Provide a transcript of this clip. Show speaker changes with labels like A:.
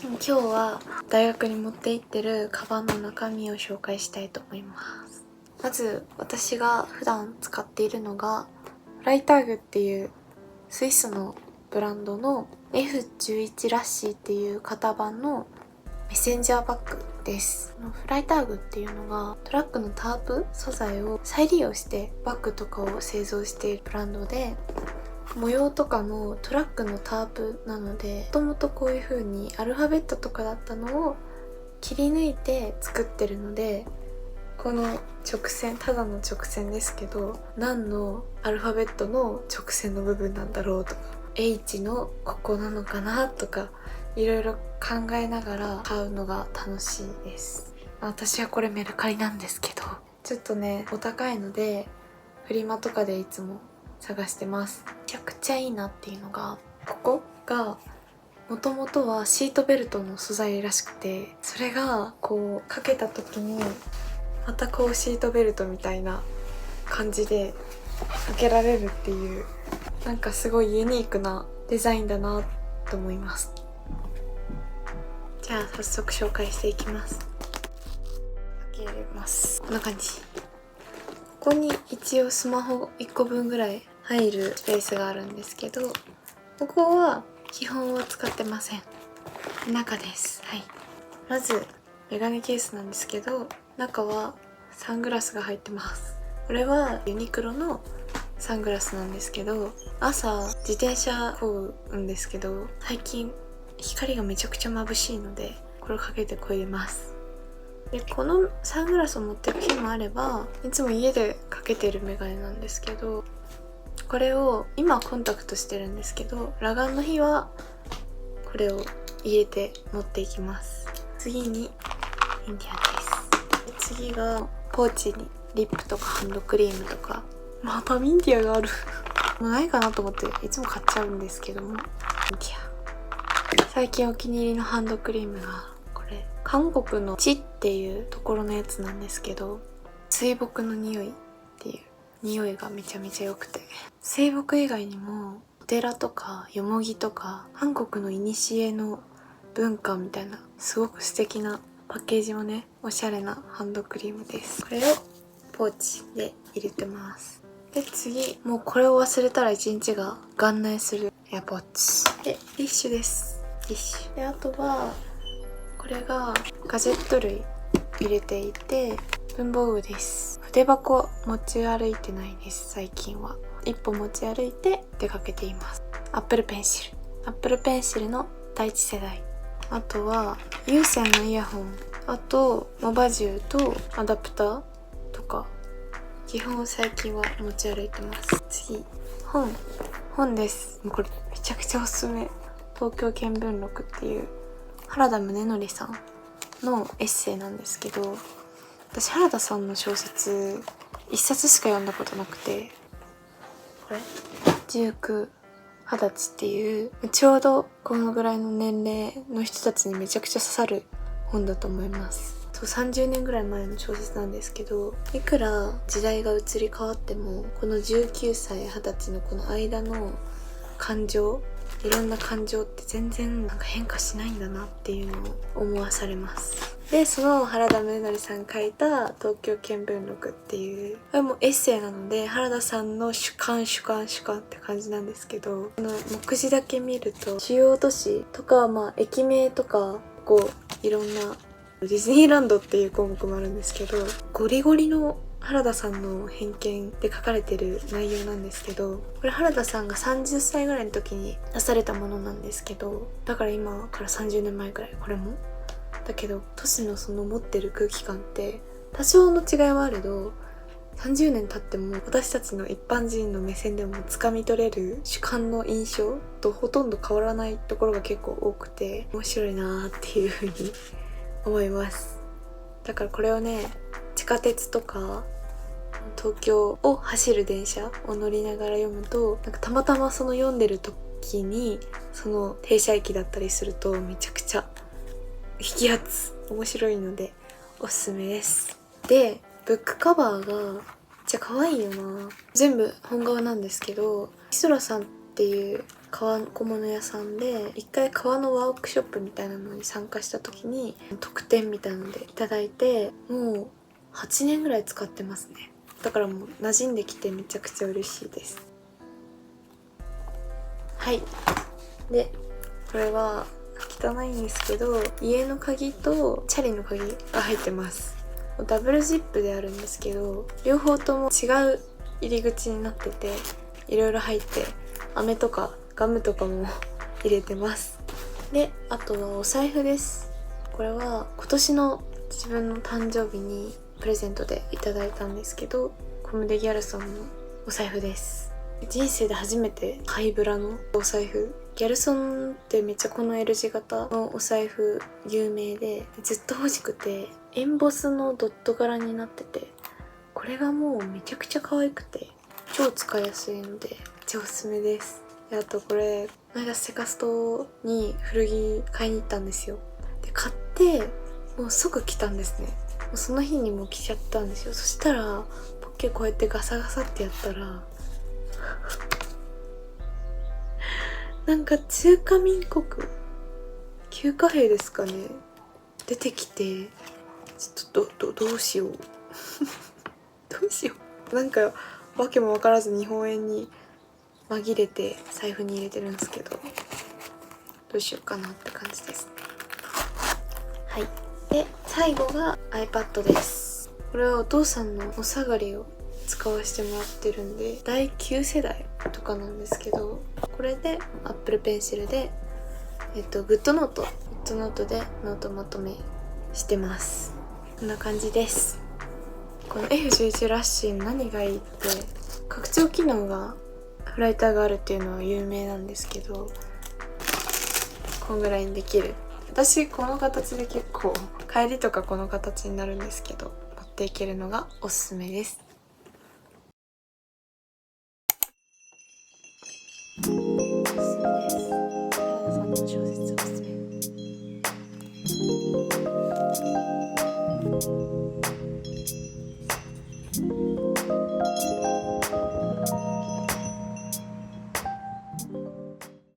A: 今日は大学に持って行ってるカバンの中身を紹介したいと思います。まず私が普段使っているのがフライターグっていうスイスのブランドの F11 ラッシーっていう型番のメッセンジャーバッグです。フライターグっていうのがトラックのタープ素材を再利用してバッグとかを製造しているブランドで、模様とかもトラックのタープなので、もともとこういう風にアルファベットとかだったのを切り抜いて作ってるので、この直線、ただの直線ですけど、何のアルファベットの直線の部分なんだろうとか、 H のここなのかなとか、いろいろ考えながら買うのが楽しいです。私はこれメルカリなんですけど、ちょっとねお高いのでフリマとかでいつも探してます。めちゃくちゃいいなっていうのが、ここがもともとはシートベルトの素材らしくて、それがこうかけた時にまたこうシートベルトみたいな感じでかけられるっていう、なんかすごいユニークなデザインだなと思います。じゃあ早速紹介していきます。開けれます。こんな感じ。ここに一応スマホ1個分ぐらい入るスペースがあるんですけど、ここは基本は使ってません。中です。はい。まずメガネケースなんですけど、中はサングラスが入ってます。これはユニクロのサングラスなんですけど、朝自転車こうんですけど、最近光がめちゃくちゃ眩しいのでこれをかけてこいでます。でこのサングラスを持ってる日もあれば、いつも家でかけてるメガネなんですけど、これを今コンタクトしてるんですけど、裸眼の日はこれを入れて持っていきます。次にインディアンです。で次がポーチにリップとかハンドクリームとか、またミンティアがあるもうないかなと思っていつも買っちゃうんですけども、ミンティア。最近お気に入りのハンドクリームがこれ、韓国のチっていうところのやつなんですけど、水墨の匂いっていう匂いがめちゃめちゃ良くて、水墨以外にもお寺とかよもぎとか韓国の古の文化みたいな、すごく素敵なパッケージもね、おしゃれなハンドクリームです。これをポーチで入れてます。で次、もうこれを忘れたら一日が元来するエアポッチで、ティッシュです。ティッシュで、あとはこれがガジェット類入れていて、文房具です。筆箱持ち歩いてないです。最近は一歩持ち歩いて出かけています。アップルペンシルの第一世代、あとは有線のイヤホン、あとモバジューとアダプターとか、基本最近は持ち歩いてます。次、本です。これめちゃくちゃおすすめ。東京見聞録っていう原田宗則さんのエッセイなんですけど、私原田さんの小説一冊しか読んだことなくて、これ19、20歳っていうちょうどこのぐらいの年齢の人たちにめちゃくちゃ刺さる本だと思います。30年ぐらい前の小説なんですけど、いくら時代が移り変わってもこの19歳20歳のこの間の感情、いろんな感情って全然なんか変化しないんだなっていうのを思わされます。でその原田宗則さん書いた東京見聞録っていう、これもエッセイなので原田さんの主観って感じなんですけど、この目次だけ見ると主要都市とか、駅名とか、こういろんなディズニーランドっていう項目もあるんですけど、ゴリゴリの原田さんの偏見で書かれてる内容なんですけど、これ原田さんが30歳ぐらいの時に出されたものなんですけど、だから今から30年前ぐらい、これもだけど、都市のその持ってる空気感って多少の違いはあれど、30年経っても私たちの一般人の目線でも掴み取れる主観の印象とほとんど変わらないところが結構多くて、面白いなーっていう風に思います。だからこれをね、地下鉄とか東京を走る電車を乗りながら読むと、なんかたまたまその読んでる時にその停車駅だったりするとめちゃくちゃ引き圧面白いのでおすすめです。でブックカバーがめっちゃ可愛いよな。全部本革なんですけど、イソラさんっっていう革小物屋さんで一回革のワークショップみたいなのに参加した時に特典みたいなのでいただいて、もう8年ぐらい使ってますね。だからもう馴染んできてめちゃくちゃ嬉しいです。はい。でこれは汚いんですけど、家の鍵とチャリの鍵が入ってます。ダブルジップであるんですけど、両方とも違う入り口になってて、いろいろ入って、飴とかガムとかも入れてます。で、あとはお財布です。これは今年の自分の誕生日にプレゼントでいただいたんですけど、コムデギャルソンのお財布です。人生で初めてハイブラのお財布。ギャルソンってめっちゃこの L 字型のお財布有名で、ずっと欲しくて、エンボスのドット柄になってて、これがもうめちゃくちゃ可愛くて超使いやすいのでめっちゃおすすめです。であとこれこの間セカストに古着買いに行ったんですよ。で買ってもう即着たんですね。もうその日にもう着ちゃったんですよ。そしたらポッケこうやってガサガサってやったらなんか中華民国旧貨幣ですかね、出てきて、ちょっとどうしようどうしよう、なんかわけも分からず日本円に紛れて財布に入れてるんですけど、どうしようかなって感じですね。はい。で最後が iPad です。これはお父さんのお下がりを使わせてもらってるんで第9世代とかなんですけど、これで Apple Pencil でGoodNote でノートまとめしてます。こんな感じです。この F11 ラッシーの何がいいって、拡張機能がライターがあるっていうのは有名なんですけど、こんぐらいにできる。私この形で結構帰りとかこの形になるんですけど、持っていけるのがおすすめです。おすすめです。原田さんの小説おすすめ。